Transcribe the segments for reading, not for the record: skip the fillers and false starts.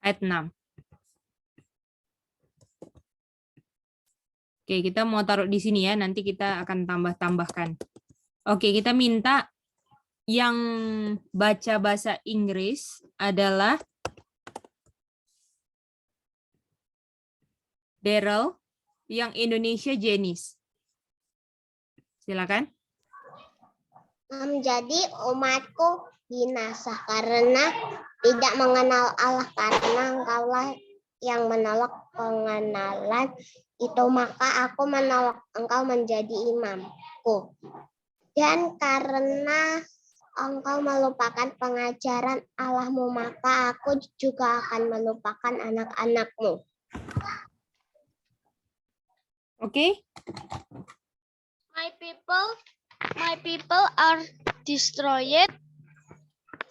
Ayat 6. Oke, kita mau taruh di sini ya. Nanti kita akan tambah-tambahkan. Oke, kita minta yang baca bahasa Inggris adalah Daryl, yang Indonesia Jenis. Silakan. Jadi umatku binasa karena tidak mengenal Allah, karena engkaulah yang menolak pengenalan itu, maka aku menolak engkau menjadi imamku. Dan karena engkau melupakan pengajaran Allahmu, maka aku juga akan melupakan anak-anakmu. Oke. My people are destroyed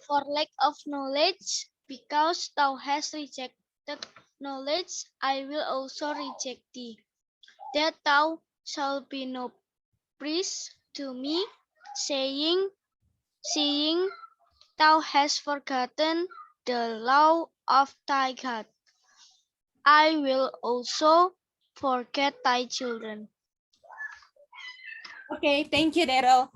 for lack of knowledge. Because thou hast rejected knowledge, I will also reject thee. That thou shalt be no priest to me, seeing thou hast forgotten the law of thy God. I will also forget thy children. Oke, thank you, Daryl.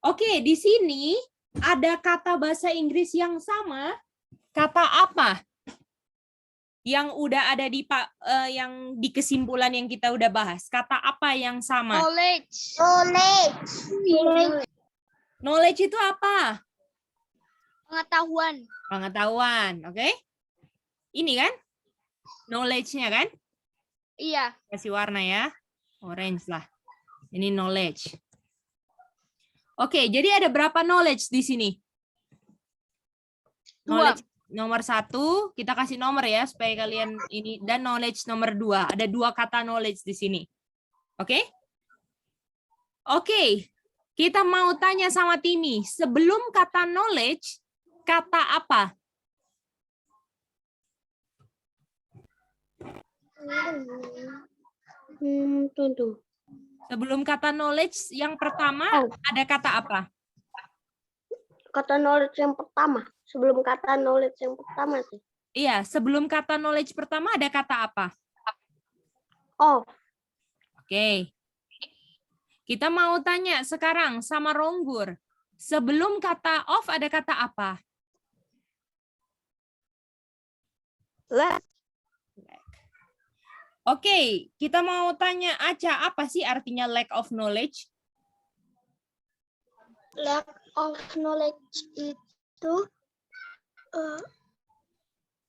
Oke, di sini ada kata bahasa Inggris yang sama. Kata apa? Yang udah ada di yang di kesimpulan yang kita udah bahas. Kata apa yang sama? Knowledge. Knowledge itu apa? Pengetahuan. Pengetahuan, oke? Ini kan? Knowledge-nya kan? Iya. Kasih warna ya. Orange lah. Ini knowledge. Oke, jadi ada berapa knowledge di sini? Knowledge nomor 1, kita kasih nomor ya supaya kalian ini, dan knowledge nomor 2. Ada 2 kata knowledge di sini. Oke? Oke. Kita mau tanya sama Timi, sebelum kata knowledge, kata apa? Tunggu. Sebelum kata knowledge yang pertama, ada kata apa? Kata knowledge yang pertama. Sebelum kata knowledge yang pertama sih. Iya, sebelum kata knowledge pertama ada kata apa? Oh. Oke. Kita mau tanya sekarang sama Ronggur. Sebelum kata of ada kata apa? Lack. Oke, kita mau tanya Aca, apa sih artinya lack of knowledge? Lack of knowledge itu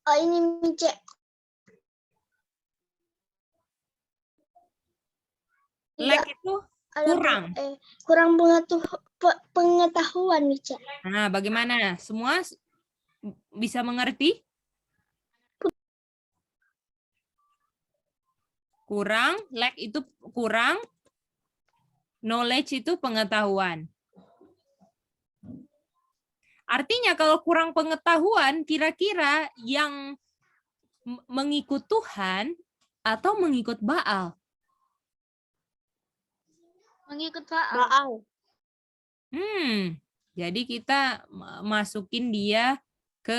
ini Mice. Lack itu kurang. Kurang pengetahuan, Mice. Nah, bagaimana? Semua bisa mengerti? Kurang, lack itu kurang, knowledge itu pengetahuan. Artinya kalau kurang pengetahuan, kira-kira yang mengikut Tuhan atau mengikut Baal? Mengikut Baal. Jadi kita masukin dia ke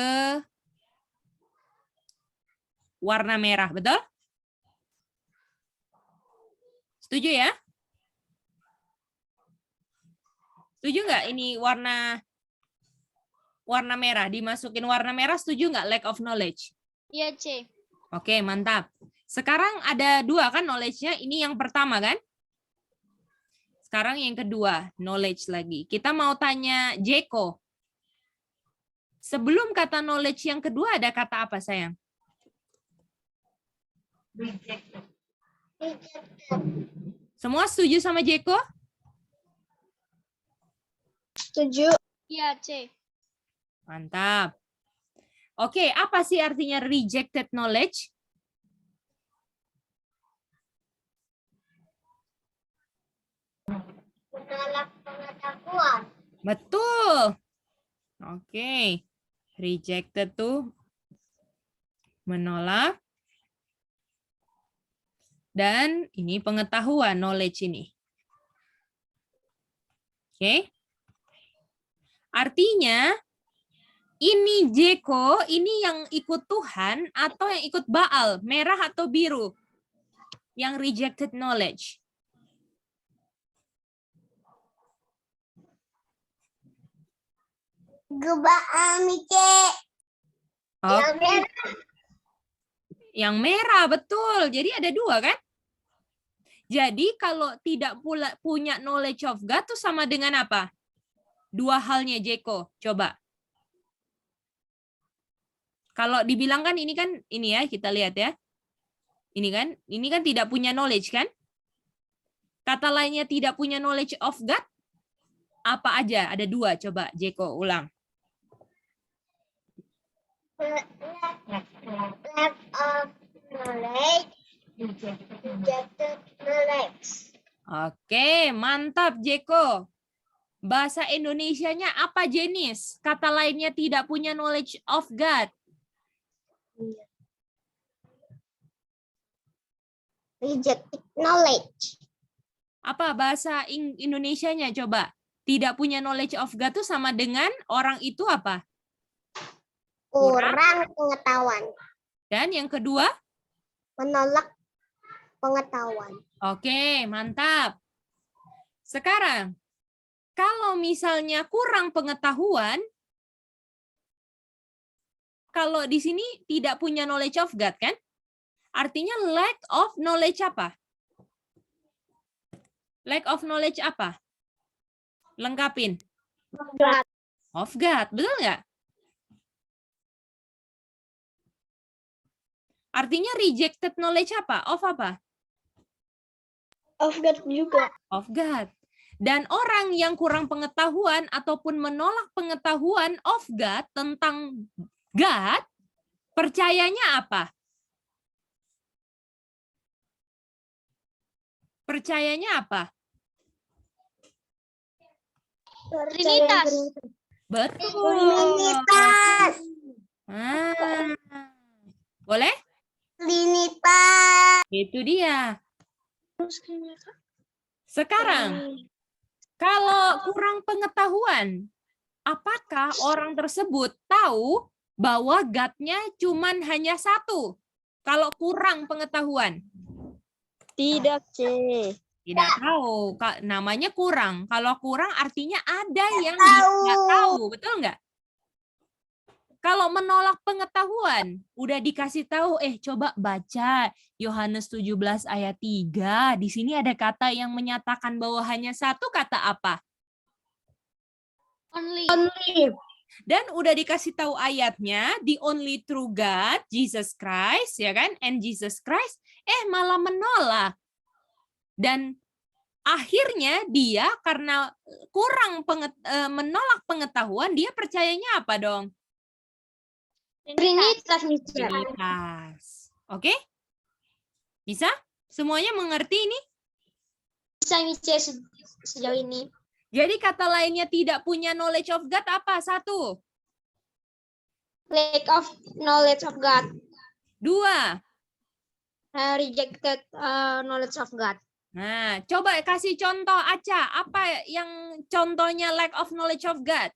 warna merah, betul? Setuju ya? Setuju nggak ini warna merah? Dimasukin warna merah, setuju nggak lack of knowledge? Iya, C. Oke, mantap. Sekarang ada 2 kan knowledge-nya. Ini yang pertama kan? Sekarang yang kedua, knowledge lagi. Kita mau tanya Jeko. Sebelum kata knowledge yang kedua ada kata apa, sayang? Rejected. Semua setuju sama Jeko? Setuju. Iya, C. Mantap. Oke, apa sih artinya rejected knowledge? Menolak pengetahuan. Betul. Oke. Rejected tuh menolak. Dan ini pengetahuan, knowledge ini. Oke. Artinya, Ini Jeko, ini yang ikut Tuhan atau yang ikut Baal? Merah atau biru? Yang rejected knowledge. Oke. Yang merah, betul. Jadi ada dua kan? Jadi kalau tidak pula punya knowledge of God itu sama dengan apa? Dua halnya Jeko, coba. Kalau dibilang kan ini ya, kita lihat ya. Ini kan tidak punya knowledge kan? Kata lainnya tidak punya knowledge of God, apa aja? Ada dua, coba Jeko ulang. Lack of knowledge, rejected knowledge. Oke, mantap Jeko. Bahasa Indonesianya apa jenis? Kata lainnya tidak punya knowledge of God. Rejected knowledge. Apa bahasa Indonesianya coba? Tidak punya knowledge of God itu sama dengan orang itu apa? Kurang pengetahuan. Dan yang kedua? Menolak pengetahuan. Oke, mantap. Sekarang, kalau misalnya kurang pengetahuan, kalau di sini tidak punya knowledge of God kan? Artinya lack of knowledge apa? Lack of knowledge apa? Lengkapin. God. Of God, betul nggak? Artinya rejected knowledge apa? Of apa? Of God juga. Of God. Dan orang yang kurang pengetahuan ataupun menolak pengetahuan of God tentang God, percayanya apa? Percayanya apa? Trinitas. Betul. Trinitas. Boleh? Trinitas. Itu dia. Sekarang, kalau kurang pengetahuan, apakah orang tersebut tahu bahwa God-nya cuman hanya satu? Kalau kurang pengetahuan. Tidak, C. Tidak tahu. Namanya kurang. Kalau kurang artinya ada yang tahu. tidak tahu. Betul nggak? Kalau menolak pengetahuan, udah dikasih tahu, coba baca Yohanes 17 ayat 3. Di sini ada kata yang menyatakan bahwa hanya satu kata apa? Only. Dan udah dikasih tahu ayatnya, the only true God, Jesus Christ, ya kan? And Jesus Christ, malah menolak. Dan akhirnya dia karena kurang menolak pengetahuan, dia percayanya apa dong? Trinitas. Trinitas. Oke? Bisa? Semuanya mengerti ini? Bisa, Mice, sejauh ini. Jadi kata lainnya tidak punya knowledge of God apa? Satu. Lack of knowledge of God. Dua. Rejected knowledge of God. Nah, coba kasih contoh Aca. Apa yang contohnya lack of knowledge of God?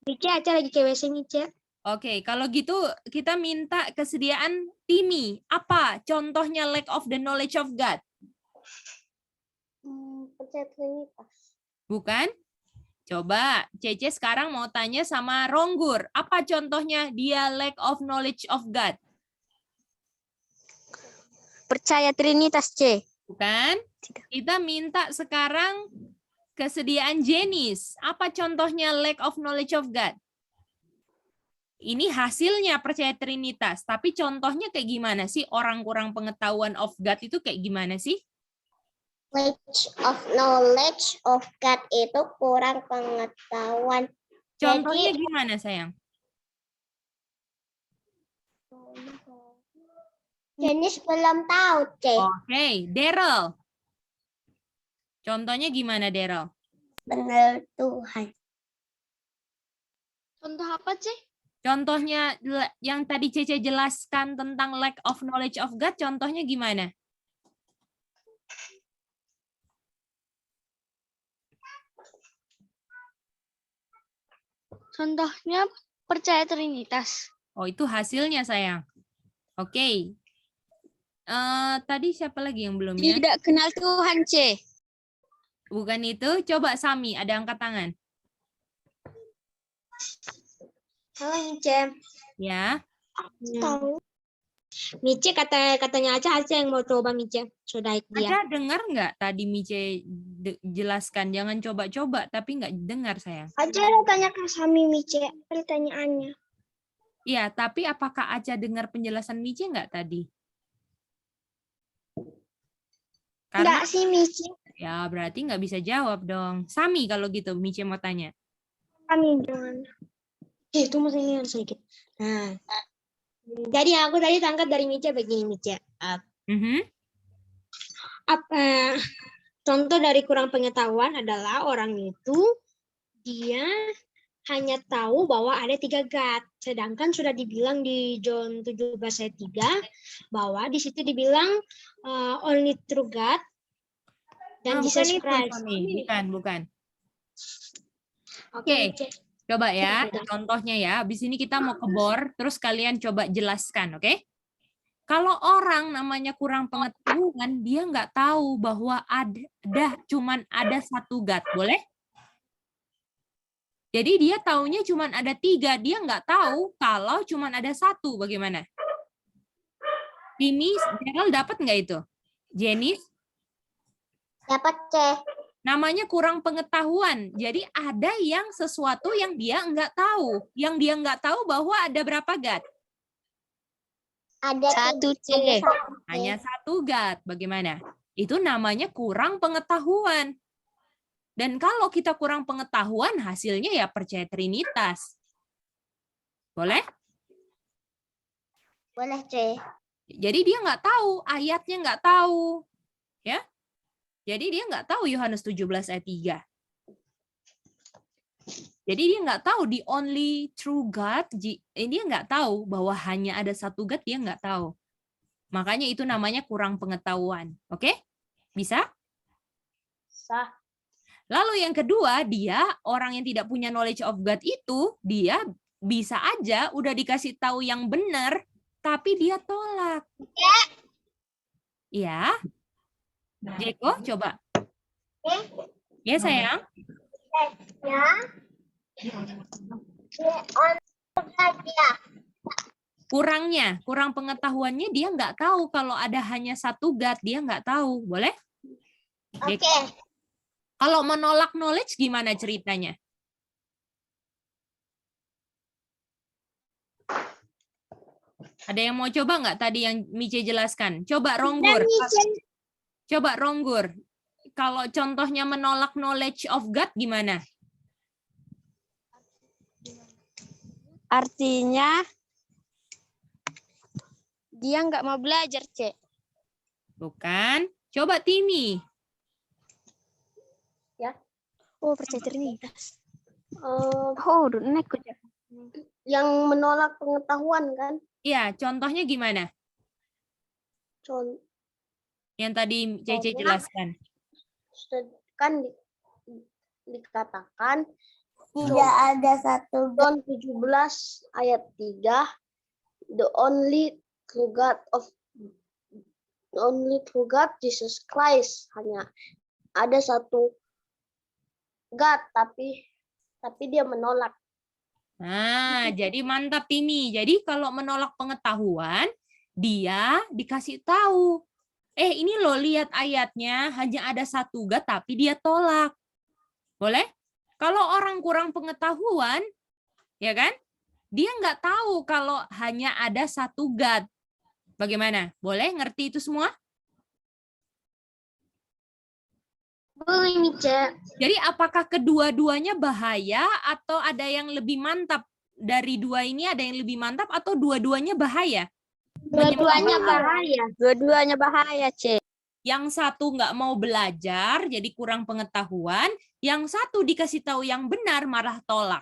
Mice, Aca lagi ke WC, Mice. Oke, kalau gitu kita minta kesediaan Timi. Apa contohnya lack of the knowledge of God? Percaya Trinitas. Bukan? Coba Cece sekarang mau tanya sama Ronggur. Apa contohnya dia lack of knowledge of God? Percaya Trinitas, C. Bukan? Kita minta sekarang kesediaan Jenis. Apa contohnya lack of knowledge of God? Ini hasilnya percaya Trinitas. Tapi contohnya kayak gimana sih? Orang kurang pengetahuan of God itu kayak gimana sih? Lack of knowledge of God itu kurang pengetahuan. Contohnya Jadi, gimana sayang? Jenis belum tahu, C. Oke, Daryl. Contohnya gimana Daryl? Benar Tuhan. Contoh apa, Cih? Contohnya yang tadi Cece jelaskan tentang lack of knowledge of God, contohnya gimana? Contohnya percaya Trinitas. Oh, itu hasilnya, sayang. Oke. Tadi siapa lagi yang belum ya? Tidak kenal Tuhan, C. Bukan itu. Coba Sami, ada angkat tangan. Halo, Mice. Ya. Tahu. Mice katanya Aca yang mau coba, Mice. Sudah dia. Ada dengar nggak tadi Mice jelaskan? Jangan coba-coba, tapi nggak dengar, sayang. Aja lo tanya ke Sami Mice pertanyaannya. Iya, tapi apakah Aca dengar penjelasan Mice nggak tadi? Karena Enggak sih Mice. ya berarti nggak bisa jawab dong. Sami kalau gitu, Mice mau tanya. Kami jangan. Itu masih ini sedikit. Nah, jadi aku tadi tangkap dari Mice begini, Mice. Mhm. Contoh dari kurang pengetahuan adalah orang itu dia hanya tahu bahwa ada 3 God. Sedangkan sudah dibilang di John 17 ayat 3 bahwa di situ dibilang only true God dan bukan Jesus itu, Christ. Sami. Bukan. Oke. Coba ya, contohnya ya. Habis ini kita mau ke bor, terus kalian coba jelaskan, oke? Kalau orang namanya kurang pengetahuan, dia nggak tahu bahwa cuman ada 1 God, boleh? Jadi dia taunya cuman ada 3, dia nggak tahu kalau cuman ada 1, bagaimana? Ini Gerald dapat nggak itu? Jenis? Dapat C. Namanya kurang pengetahuan. Jadi ada yang sesuatu yang dia nggak tahu. Yang dia nggak tahu bahwa ada berapa God? Ada 1 C. Hanya 1 God. Bagaimana? Itu namanya kurang pengetahuan. Dan kalau kita kurang pengetahuan, hasilnya ya percaya Trinitas. Boleh? Boleh C. Jadi dia nggak tahu, ayatnya nggak tahu. Ya? Jadi dia nggak tahu Yohanes 17 ayat 3. Jadi dia nggak tahu the only true God. Dia nggak tahu bahwa hanya ada 1 God, dia nggak tahu. Makanya itu namanya kurang pengetahuan. Oke? Bisa? Sah. Lalu yang kedua, dia orang yang tidak punya knowledge of God itu, dia bisa aja udah dikasih tahu yang benar, tapi dia tolak. Ya. Jeko, coba. Ya, sayang. Ya. Kurang pengetahuannya dia nggak tahu kalau ada hanya 1 God, dia nggak tahu. Boleh? Oke. Kalau menolak knowledge gimana ceritanya? Ada yang mau coba nggak tadi yang Mice jelaskan? Coba Ronggur. Coba Ronggur. Kalau contohnya menolak knowledge of God gimana? Artinya dia nggak mau belajar, C. Bukan. Coba Timi. Oh, percaya Trinitas. Yang menolak pengetahuan kan? Iya, contohnya gimana? Yang tadi Cece Contohnya, jelaskan. kan dikatakan Tidak ada 1 God. John 17 ayat 3, the only true God Jesus Christ, hanya ada 1 God, tapi dia menolak. Nah, jadi mantap Timi. Jadi kalau menolak pengetahuan, dia dikasih tahu. Ini loh lihat ayatnya, hanya ada 1 God tapi dia tolak. Boleh? Kalau orang kurang pengetahuan, ya kan? Dia nggak tahu kalau hanya ada 1 God. Bagaimana? Boleh ngerti itu semua? Boleh Mice. Jadi apakah kedua-duanya bahaya atau ada yang lebih mantap? Dari 2 ini ada yang lebih mantap atau dua-duanya bahaya? Dua-duanya bahaya. Dua-duanya bahaya, C. Yang satu nggak mau belajar, jadi kurang pengetahuan. Yang satu dikasih tahu yang benar, malah tolak.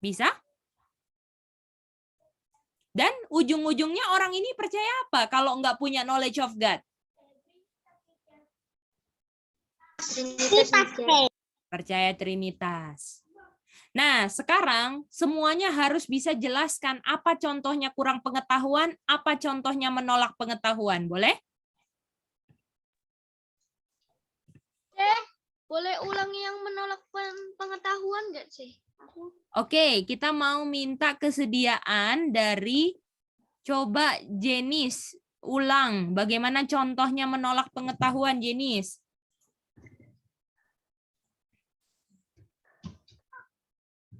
Bisa? Dan ujung-ujungnya orang ini percaya apa kalau nggak punya knowledge of God? Percaya Trinitas. Nah, sekarang semuanya harus bisa jelaskan apa contohnya kurang pengetahuan, apa contohnya menolak pengetahuan. Boleh? Boleh ulangi yang menolak pengetahuan nggak sih? Oke, kita mau minta kesediaan dari coba Jenis. Ulang, bagaimana contohnya menolak pengetahuan, Jenis?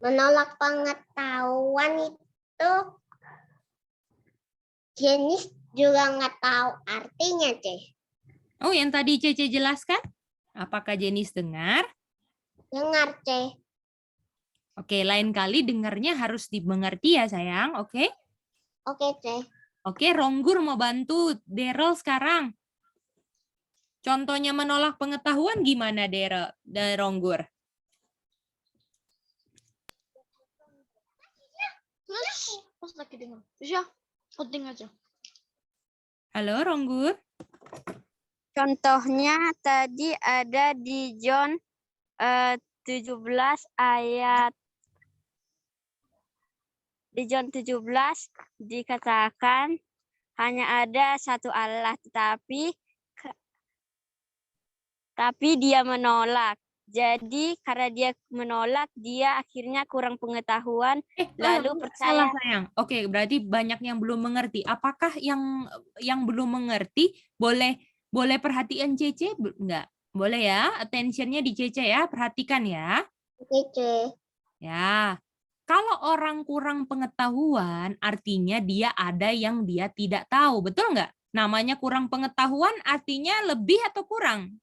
Menolak pengetahuan itu jenis juga nggak tahu artinya, Ceh. Oh, yang tadi Cece jelaskan? Apakah Jenis dengar? Dengar, Ceh. Oke, lain kali dengarnya harus dimengerti ya, sayang. Oke? Oke, Ceh. Oke, Ronggur mau bantu Daryl sekarang. Contohnya menolak pengetahuan gimana, Daryl dan Ronggur? Terus pas lagi dengar. Terus ya, penting aja. Halo, Ronggur? Contohnya tadi ada di John 17 ayat di John 17 dikatakan hanya ada satu Allah tapi dia menolak. Jadi karena dia menolak, dia akhirnya kurang pengetahuan lalu salah, percaya. sayang. Oke, berarti banyak yang belum mengerti. Apakah yang belum mengerti boleh perhatian Cece? Enggak. Boleh ya, attention-nya di Cece ya, perhatikan ya. Oke, Ceh. Ya, kalau orang kurang pengetahuan, artinya dia ada yang dia tidak tahu. Betul nggak? Namanya kurang pengetahuan, artinya lebih atau kurang?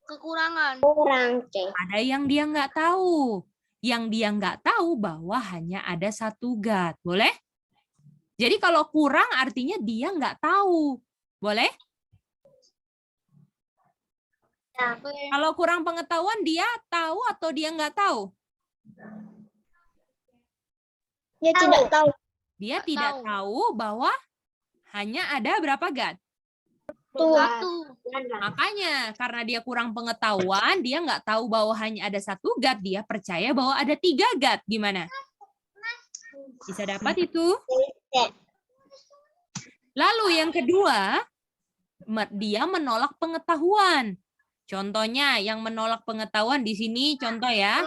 Kekurangan. Kurang, Ceh. Ada yang dia nggak tahu. Yang dia nggak tahu bahwa hanya ada satu God. Boleh? Jadi kalau kurang, artinya dia nggak tahu. Boleh? Kalau kurang pengetahuan, dia tahu atau dia nggak tahu? Dia tidak tahu. Dia Nggak tidak tahu. tahu bahwa hanya ada berapa God? Satu. Makanya karena dia kurang pengetahuan, dia nggak tahu bahwa hanya ada satu God, dia percaya bahwa ada 3 God. Gimana? Bisa dapat itu? Lalu yang kedua, dia menolak pengetahuan. Contohnya yang menolak pengetahuan di sini contoh ya.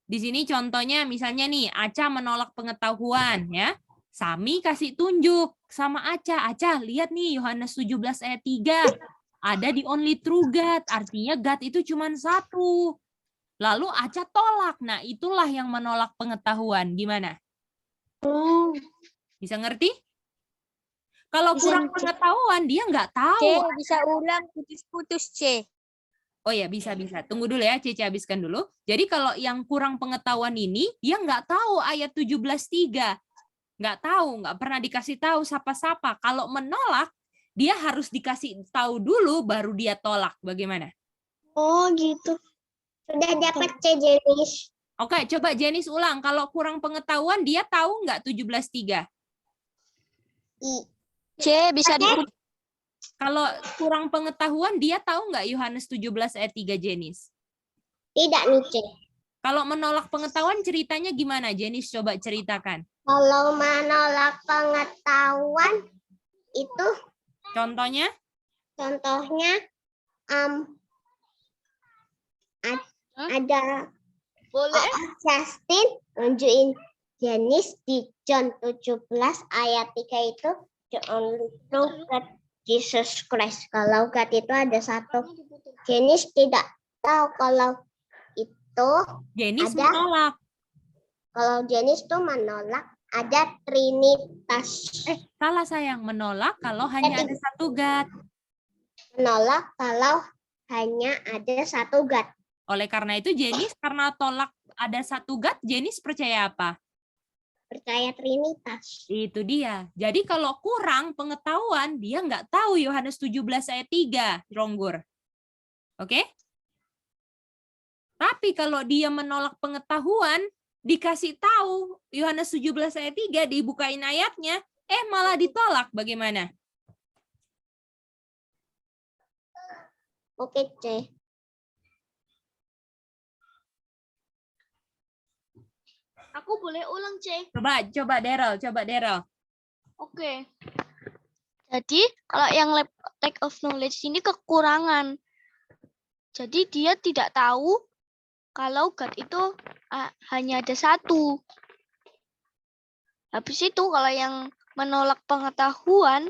Di sini contohnya misalnya nih, Aca menolak pengetahuan ya. Sami kasih tunjuk sama Aca. Aca, lihat nih Yohanes 17 ayat 3. Ada di only true God. Artinya God itu cuma satu. Lalu Aca tolak. Nah, itulah yang menolak pengetahuan. Gimana? Bisa ngerti? Kalau kurang pengetahuan, dia nggak tahu. Bisa ulang putus-putus, C. Oh ya, bisa. Tunggu dulu ya, Cece habiskan dulu. Jadi kalau yang kurang pengetahuan ini, dia nggak tahu ayat 17:3. Nggak tahu, nggak pernah dikasih tahu siapa-siapa. Kalau menolak, dia harus dikasih tahu dulu, baru dia tolak. Bagaimana? Oh, gitu. Sudah dapat, Ceh, Jenis. Oke, coba Jenis ulang. Kalau kurang pengetahuan, dia tahu nggak 17:3? C bisa diputus. Kalau kurang pengetahuan, dia tahu nggak Yohanes 17 ayat 3, Jenis? Tidak nih, Ceh. Kalau menolak pengetahuan, ceritanya gimana? Jenis coba ceritakan. Kalau menolak pengetahuan itu Contohnya? contohnya ada Boleh? Justin nunjukin Jenis di John 17 ayat 3 itu the only true God Jesus Christ. Kalau God itu ada satu. Jenis tidak tahu kalau itu Jenis ada. menolak. Kalau Jenis tuh menolak ada Trinitas. Salah sayang, menolak kalau hanya ada satu God. Menolak kalau hanya ada satu God. Oleh karena itu Jenis karena tolak ada satu God, Jenis percaya apa? Percaya Trinitas. Itu dia. Jadi kalau kurang pengetahuan, dia nggak tahu Yohanes 17 ayat 3, Ronggur. Oke? Tapi kalau dia menolak pengetahuan, dikasih tahu Yohanes 17 ayat 3, dibukain ayatnya, malah ditolak. Bagaimana? Oke, Ceh. Aku boleh ulang, C. Coba Daryl. Oke. Jadi, kalau yang lack of knowledge ini kekurangan. Jadi, dia tidak tahu kalau God itu hanya ada satu. Habis itu, kalau yang menolak pengetahuan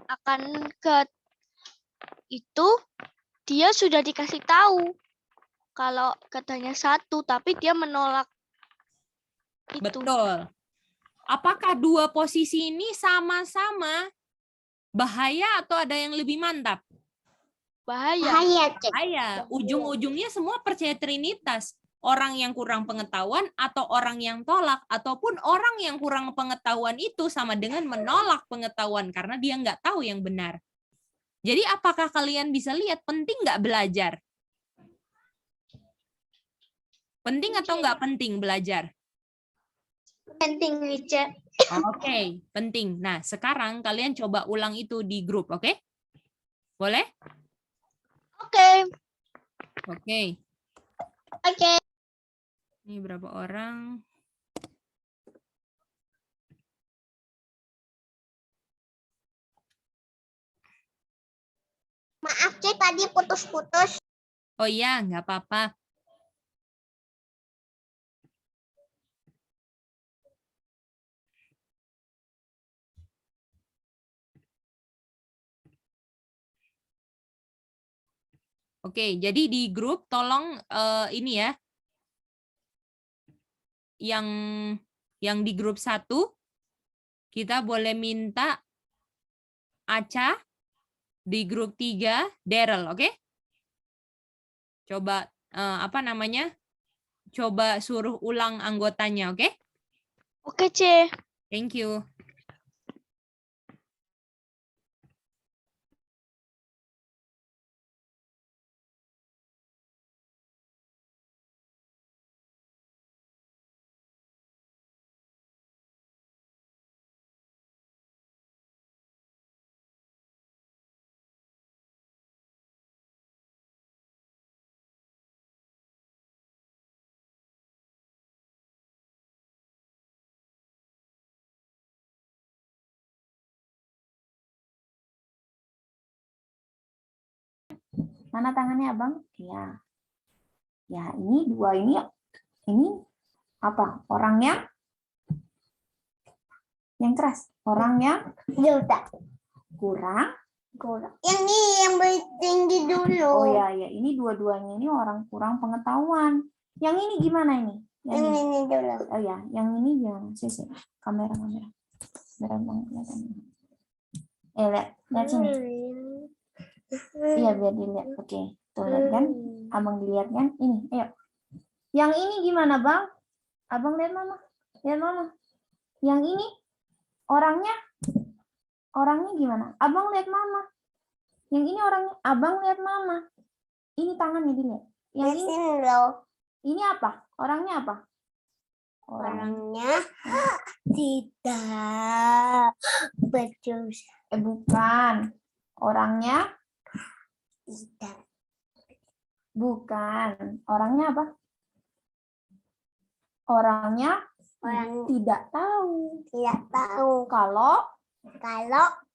akan God itu, dia sudah dikasih tahu kalau katanya satu, tapi dia menolak itu. Betul. Apakah dua posisi ini sama-sama bahaya atau ada yang lebih mantap? Bahaya. Bahaya, Cek. Bahaya. Ujung-ujungnya semua percaya Trinitas. Orang yang kurang pengetahuan atau orang yang tolak, ataupun orang yang kurang pengetahuan itu sama dengan menolak pengetahuan karena dia nggak tahu yang benar. Jadi apakah kalian bisa lihat penting nggak belajar? Penting atau nggak penting belajar? Penting, Ica. Oke, penting. Nah, sekarang kalian coba ulang itu di grup, oke? Boleh? Oke. Oke. Oke. Ini berapa orang? Maaf, Cek, tadi putus-putus. Oh iya, nggak apa-apa. Oke, jadi di grup tolong ini ya. Yang di grup 1 kita boleh minta Aca, di grup 3 Daryl, oke? Coba apa namanya? Coba suruh ulang anggotanya, oke? Oke, C. Thank you. Mana tangannya abang? Ya. Ya, ini dua ini. Ini apa? Orangnya yang keras. Orangnya Juta. kurang. Yang ini yang tinggi dulu. Oh ya, ya. Ini dua-duanya ini orang kurang pengetahuan. Yang ini gimana ini? Yang ini dulu. Oh ya, yang ini gimana? Sisi. Kamera. Lihat sini. Iya, biar dilihat. Oke. Tuh, lihat kan? Abang dilihat kan? Ini, ayo. Yang ini gimana, Bang? Abang lihat Mama. Lihat Mama. Yang ini orangnya gimana? Abang lihat Mama. Yang ini orangnya, Abang lihat Mama. Ini tangannya dilihat. Yang ini loh. ini apa? Orangnya apa? Orangnya tidak berdosa. Bukan. Orangnya Tidak. bukan. Orangnya apa? Orangnya Orang tidak tahu. tidak tahu. Kalau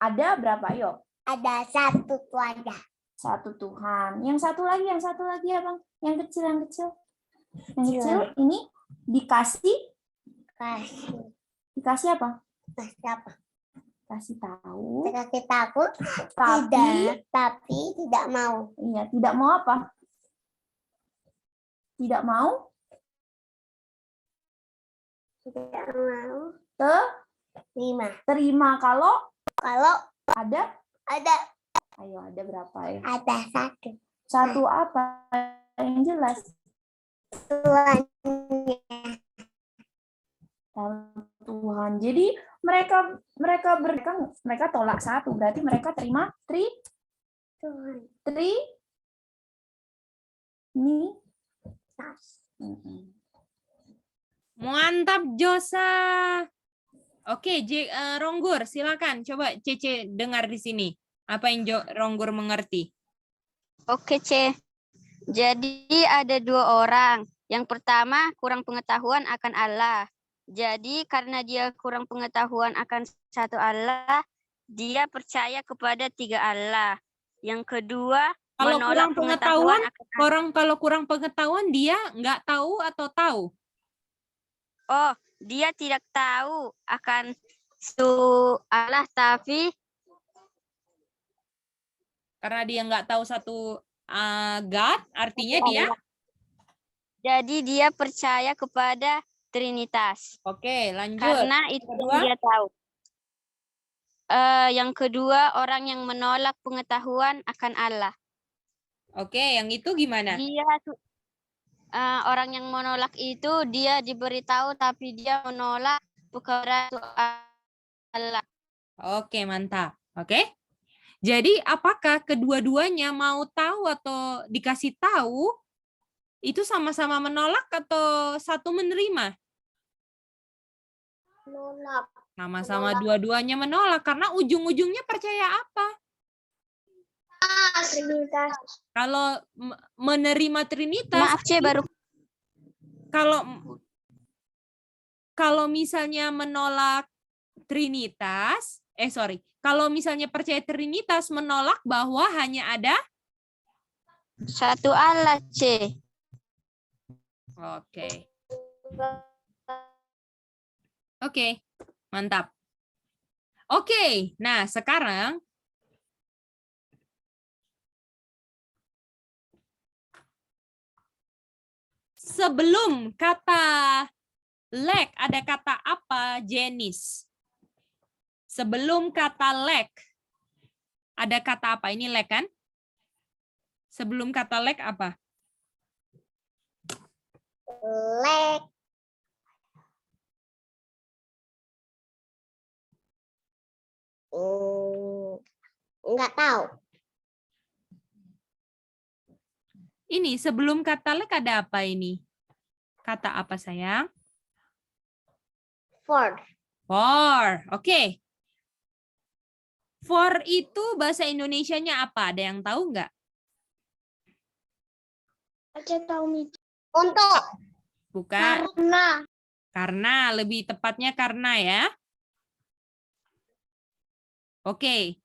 ada berapa? Yuk. Ada satu tuh ada. Satu Tuhan. Yang satu lagi ya, Bang. Yang kecil. Yang kecil ini dikasih apa? Siapa? Kasih tahu. Dikasih takut. Tapi tidak mau. Iya, tidak mau apa? Tidak mau terima kalau ada. Ayo, ada berapa ya? Ada satu. Satu apa yang jelas? Tuhan. Jadi mereka tolak satu, berarti mereka terima Mantap, Josa. Oke, Ronggur, silakan. Coba Cece dengar di sini. Apa yang Ronggur mengerti? Oke, C. Jadi ada dua orang. Yang pertama, kurang pengetahuan akan Allah. Jadi karena dia kurang pengetahuan akan satu Allah, dia percaya kepada 3 Allah. Yang kedua, Kalau menolak kurang pengetahuan, akan kalau kurang pengetahuan dia nggak tahu atau tahu? Oh, dia tidak tahu akan satu Allah, tapi Karena dia nggak tahu satu God, artinya dia jadi dia percaya kepada Trinitas. oke, lanjut. Karena itu Kedua? yang dia tahu. Yang kedua, orang yang menolak pengetahuan akan Allah. Oke, yang itu gimana? Orang yang menolak itu dia diberitahu tapi dia menolak kepada Allah. Oke, mantap. Oke. Jadi apakah kedua-duanya mau tahu atau dikasih tahu itu sama-sama menolak atau satu menerima? Menolak. Sama-sama dua-duanya menolak karena ujung-ujungnya percaya apa? Trinitas. Kalau menerima Trinitas, Maaf, C baru kalau misalnya menolak Trinitas, kalau misalnya percaya Trinitas menolak bahwa hanya ada satu Allah, C. Oke. Oke, mantap. Oke, nah sekarang sebelum kata lek ada kata apa, Jenis? Sebelum kata lek ada kata apa? Ini lek kan? Sebelum kata lek apa? Lek. Nggak tahu. Ini sebelum kata lek ada apa ini? Kata apa sayang? For. For, oke. For itu bahasa Indonesianya apa? Ada yang tahu nggak? Aja tahu. Untuk. Bukan. Karena. Karena, lebih tepatnya karena ya. Oke.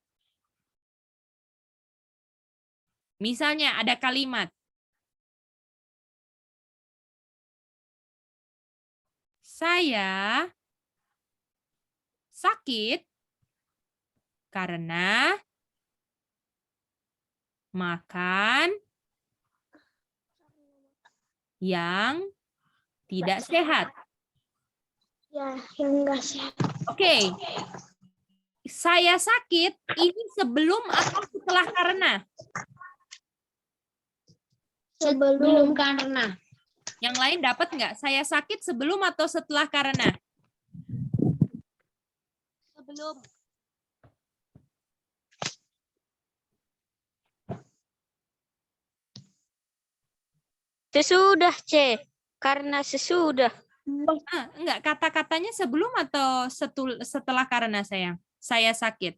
Misalnya ada kalimat. Saya sakit karena makan yang tidak sehat. Ya, yang enggak sehat. Oke. Saya sakit ini sebelum atau setelah karena? Sebelum karena. Yang lain dapat nggak? Saya sakit sebelum atau setelah karena? Sebelum. Sesudah, C. Karena sesudah. Enggak, kata-katanya sebelum atau setelah karena sayang? Saya sakit.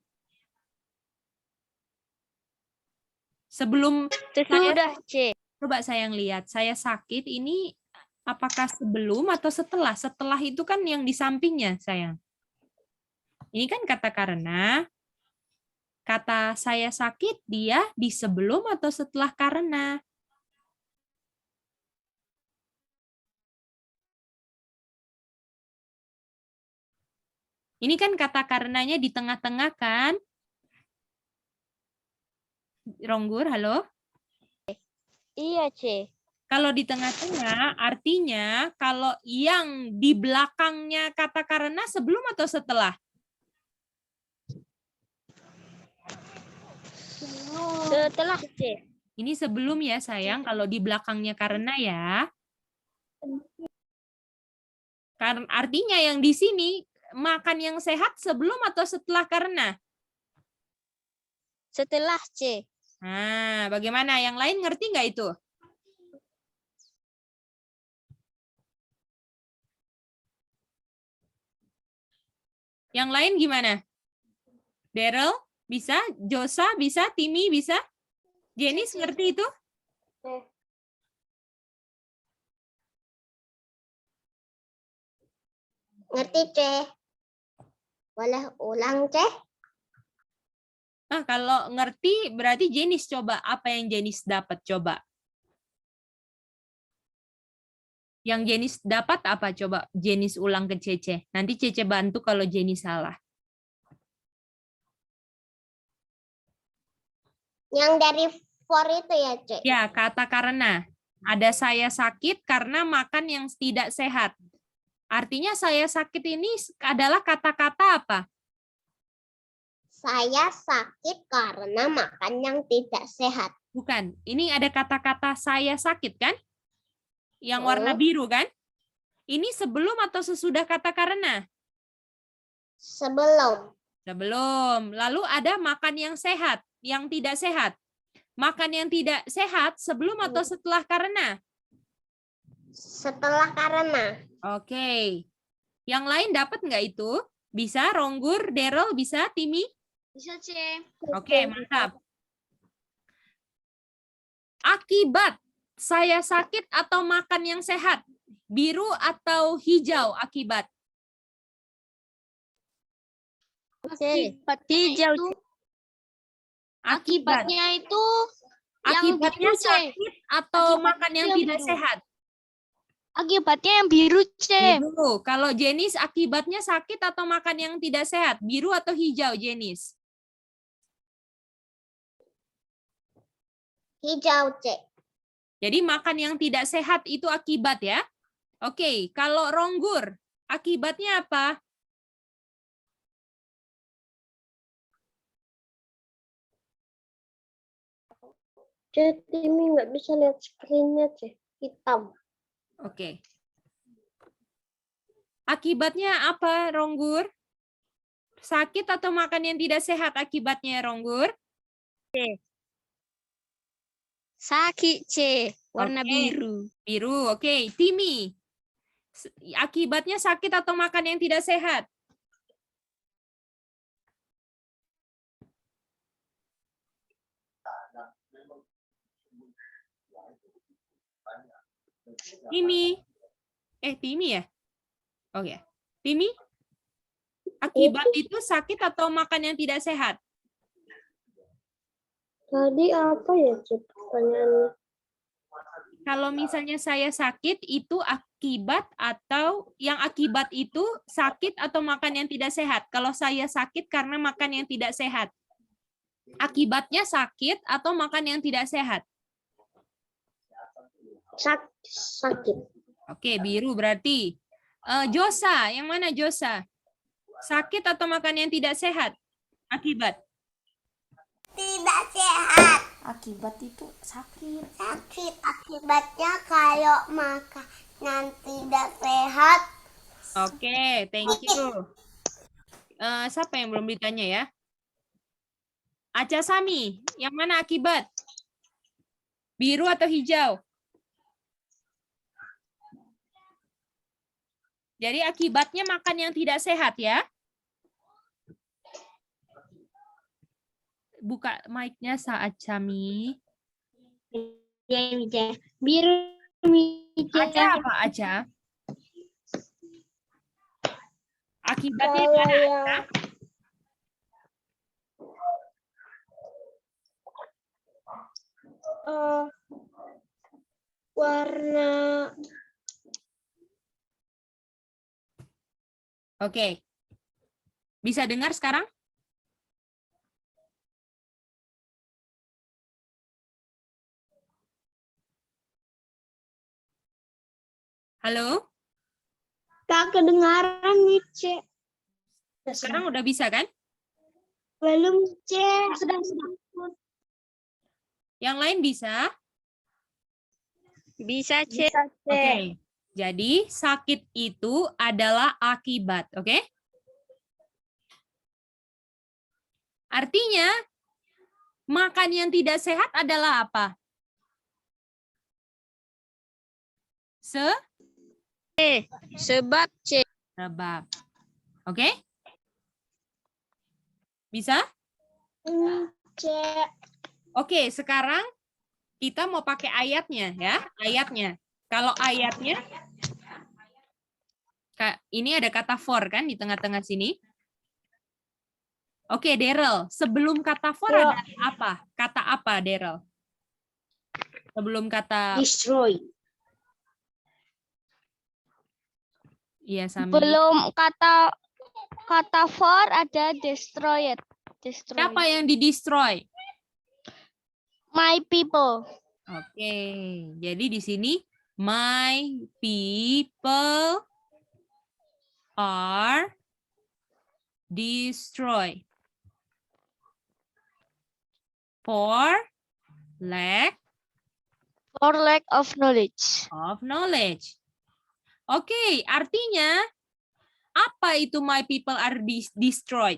Sebelum Sesudah, C. coba sayang lihat, saya sakit ini apakah sebelum atau setelah? Setelah itu kan yang di sampingnya, sayang. Ini kan kata karena. Kata saya sakit, dia di sebelum atau setelah karena? Ini kan kata karenanya di tengah-tengah kan? Ronggur, halo? Iya, C. Kalau di tengah-tengah, artinya kalau yang di belakangnya kata karena sebelum atau setelah? Setelah, C. Ini sebelum ya sayang, kalau di belakangnya karena ya. Karena artinya yang di sini makan yang sehat sebelum atau setelah karena? Setelah, C. Nah, bagaimana? Yang lain ngerti nggak itu? Yang lain gimana? Daryl bisa? Josa bisa? Timmy bisa? Jenis ngerti itu? Ngerti, C? Boleh ulang, C? Nah, kalau ngerti berarti Jenis coba. Apa yang Jenis dapat coba? Yang Jenis dapat apa coba? Jenis ulang ke Cece. Nanti Cece bantu kalau Jenis salah. Yang dari for itu ya, C? Ya, kata karena. Ada saya sakit karena makan yang tidak sehat. Artinya saya sakit ini adalah kata-kata apa? Saya sakit karena makan yang tidak sehat. Bukan. Ini ada kata-kata saya sakit kan? Yang warna biru kan? Ini sebelum atau sesudah kata karena? Sebelum. Sebelum. Lalu ada makan yang sehat, yang tidak sehat. Makan yang tidak sehat sebelum atau setelah karena? Setelah karena. Oke. Yang lain dapat nggak itu? Bisa, Ronggur, Daryl, bisa, Timi? Bisa, C. Oke, mantap. Akibat saya sakit atau makan yang sehat? Biru atau hijau akibat? Hijau. Akibat. Akibatnya itu yang Akibatnya biru, C. sakit atau Akibatnya makan yang yang tidak biru. sehat? Akibatnya yang biru, C. Biru. Kalau Jenis akibatnya sakit atau makan yang tidak sehat? Biru atau hijau, Jenis? Hijau, C. Jadi makan yang tidak sehat itu akibat ya. Oke, kalau Ronggur, akibatnya apa? C, Timi nggak bisa lihat screen-nya, C. Hitam. Oke. Akibatnya apa, Ronggur? Sakit atau makan yang tidak sehat akibatnya, Ronggur? Sakit, C. Warna Oke. biru. Biru, oke. Timi, akibatnya sakit atau makan yang tidak sehat? Timi. Timi ya? Oke. Timi? Akibat itu sakit atau makan yang tidak sehat? Tadi apa ya, C? Pertanyaannya. Kalau misalnya saya sakit, itu akibat atau yang akibat itu sakit atau makan yang tidak sehat? Kalau saya sakit karena makan yang tidak sehat, akibatnya sakit atau makan yang tidak sehat? Sakit. Oke, biru berarti. Josa, yang mana Josa? Sakit atau makan yang tidak sehat? Akibat. Tidak sehat. Akibat itu sakit. Sakit akibatnya kalau makanan tidak sehat. Oke, thank you. Siapa yang belum ditanya ya? Aca Sami, yang mana akibat? Biru atau hijau? Jadi akibatnya makan yang tidak sehat ya. Buka mic-nya saat Sami. Ya, Mica. Biru, Mica. Aca apa Aca? Akibatnya Kalau mana? yang warna Oke. Bisa dengar sekarang? Halo? tak kedengaran nih, C. Sekarang udah bisa kan? Belum, C. Sedang. Yang lain bisa? Bisa, C. Oke. Jadi sakit itu adalah akibat, oke? Artinya makan yang tidak sehat adalah apa? Sebab, C. Sebab. Oke? Bisa? C. Oke, sekarang kita mau pakai ayatnya ya, ayatnya. Kalau Ini ada kata for kan di tengah-tengah sini. Oke, Daryl. Sebelum kata for ada apa? Kata apa, Daryl? Sebelum kata Destroy. iya Sami. Belum kata for ada destroyed. Siapa yang di-destroy? My people. Oke. Jadi di sini my people are destroyed for lack For lack of knowledge. of knowledge. Oke, artinya apa itu my people are destroyed?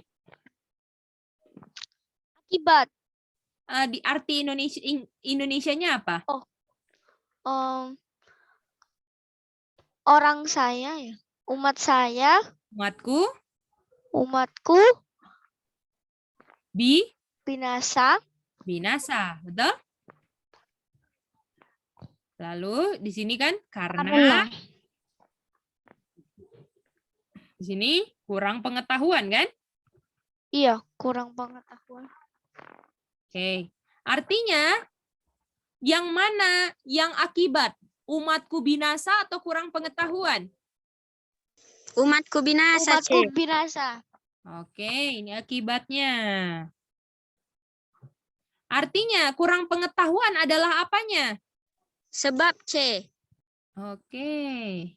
Akibat Di arti Indonesianya apa? orang saya ya, umat saya, Umatku umatku binasa. binasa, betul? Lalu di sini kan karena Karena di sini kurang pengetahuan kan? iya, kurang pengetahuan. Oke. Artinya yang mana yang akibat? Umatku binasa atau kurang pengetahuan? Umatku binasa, Umatku C. binasa. Oke, ini akibatnya. Artinya kurang pengetahuan adalah apanya? Sebab, C. Oke.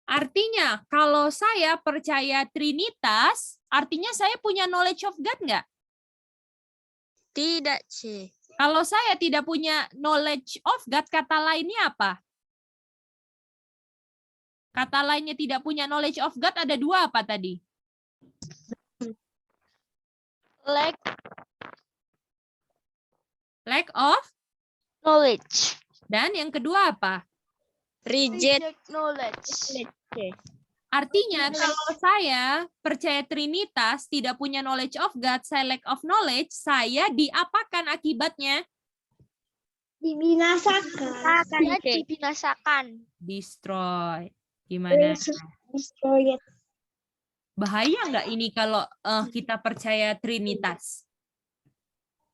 Artinya kalau saya percaya Trinitas, artinya saya punya knowledge of God nggak? Tidak, C. Kalau saya tidak punya knowledge of God, kata lainnya apa? Kata lainnya tidak punya knowledge of God ada dua apa tadi? Lack of Knowledge. dan yang kedua apa? Reject. Knowledge. Artinya kalau saya percaya Trinitas, tidak punya knowledge of God, saya lack of knowledge, saya diapakan akibatnya? Dibinasakan. Saya dibinasakan. Destroy. Gimana? Destroyed. Bahaya nggak ini kalau kita percaya Trinitas?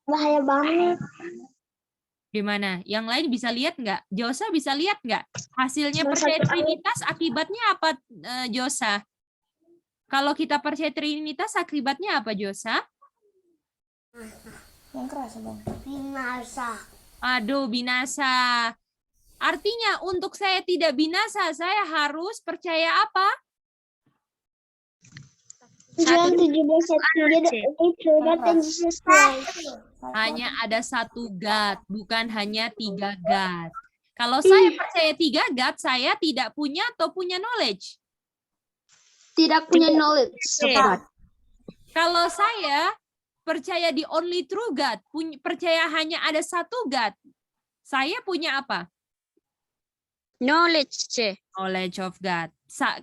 Bahaya banget. Gimana? Yang lain bisa lihat nggak? Josa bisa lihat nggak? Hasilnya percaya Trinitas, akibatnya apa, Josa? Kalau kita percaya Trinitas, akibatnya apa, Josa? Yang keras, Bang. Binasa. Aduh, binasa. Artinya untuk saya tidak binasa, saya harus percaya apa? John 17:3 Jesus Christ. Hanya ada satu God, bukan hanya 3 God. Kalau saya percaya 3 God, saya tidak punya atau punya knowledge. Tidak punya knowledge. Kalau saya percaya di only true God, percaya hanya ada satu God, saya punya apa? Knowledge, C. Knowledge of God.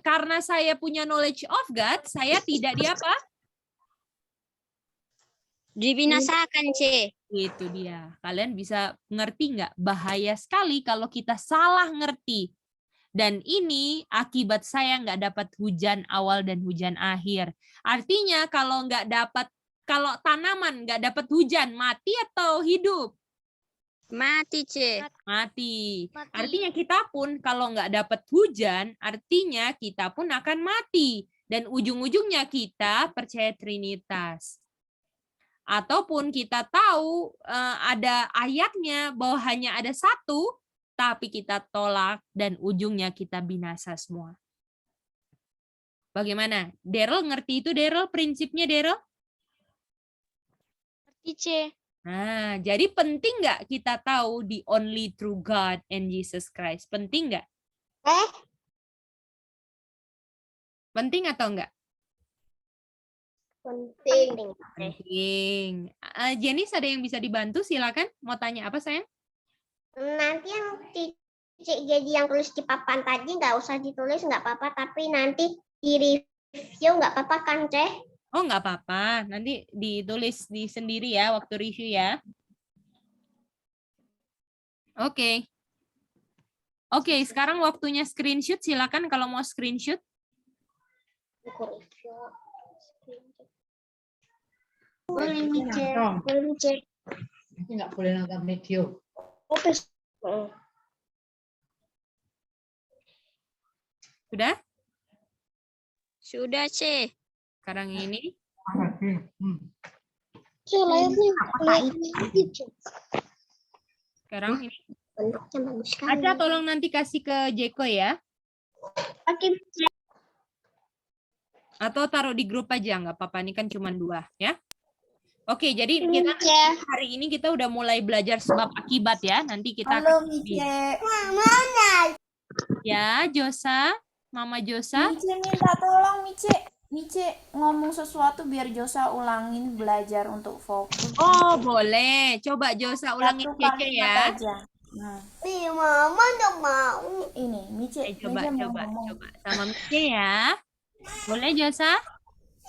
Karena saya punya knowledge of God, saya tidak di apa? Dibinasakan, C. Itu dia. Kalian bisa ngerti nggak? Bahaya sekali kalau kita salah ngerti. Dan ini akibat saya nggak dapat hujan awal dan hujan akhir. Artinya kalau tanaman nggak dapat hujan, mati atau hidup? Mati, C. Mati. Artinya kita pun kalau nggak dapat hujan, artinya kita pun akan mati. Dan ujung-ujungnya kita percaya Trinitas. Ataupun kita tahu ada ayatnya bahwa hanya ada satu, tapi kita tolak dan ujungnya kita binasa semua. Bagaimana? Daryl ngerti itu, Daryl? Prinsipnya, Daryl? Ngerti, C. Nah, jadi penting nggak kita tahu the only true God and Jesus Christ? Penting nggak? Penting atau enggak? Penting. Penting. Jenis ada yang bisa dibantu? Silakan. Mau tanya apa, sayang? Nanti yang Cik jadi yang tulis di papan tadi nggak usah ditulis, nggak apa-apa, tapi nanti di review nggak apa-apa kan, Ceh? Oh, nggak apa-apa. Nanti ditulis sendiri ya waktu review ya. Oke. Oke, sekarang waktunya screenshot. Silakan kalau mau screenshot. Boleh Mice. Boleh Mice. Nanti nggak boleh nonton video. Sudah? Sudah, C. Sekarang ini. Layarnya Sekarang ini. bentuknya bagus sekali. Aca tolong nanti kasih ke Jeko ya. Oke, Atau taruh di grup aja, nggak apa-apa. Ini kan cuma 2 ya. Oke, jadi kita Mice. hari ini kita udah mulai belajar sebab akibat ya. Nanti kita Halo akan Mice. ya, Josa, Mama Josa. Mice minta tolong Mice. Mice ngomong sesuatu biar Josa ulangin belajar untuk fokus. Oh, boleh. Coba Josa ulangin Satu Cece kalimat ya. aja. Nah, Mama udah mau. ini Mice. Coba, Mice mau coba, ngomong. coba. Sama Mice ya. Boleh Josa?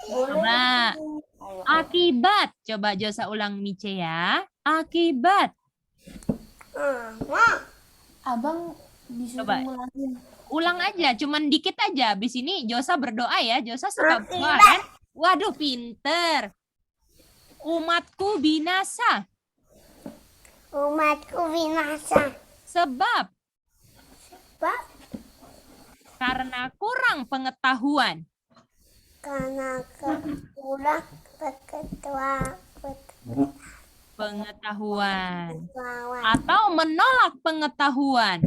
Boleh. Coba. Ayo. Akibat. Coba Josa ulang Mice ya. Akibat. Abang disuruh Coba. ngulangin. Ulang aja, cuman dikit aja. Habis ini Josa berdoa ya. Josa suka berdoa kan? Waduh, pinter. Umatku binasa. Umatku binasa. Sebab Sebab karena kurang pengetahuan. karena kurang Pengetahuan. pengetahuan Atau menolak pengetahuan.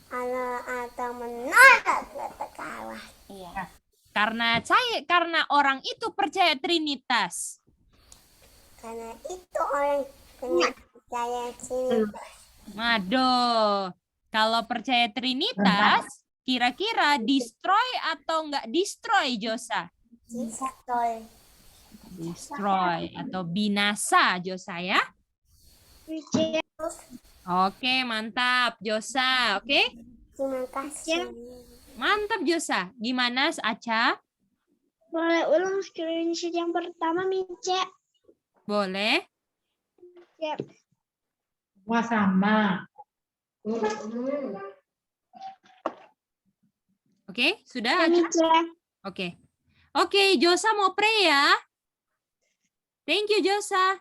atau menolak pengetahuan. Iya. Karena orang itu percaya Trinitas. Karena itu orang percaya sini. Waduh, kalau percaya Trinitas, kira-kira destroy atau enggak destroy Josa? Betul. Destroy atau binasa Josa ya? Oke, mantap Josa. Oke, Terima kasih. mantap Josa. Gimana Aca? Boleh ulang screenshot yang pertama, Mince? Boleh? Semua sama. Oke, sudah Aca? Mince. Oke. Oke, Josa mau pray ya? Thank you Josa.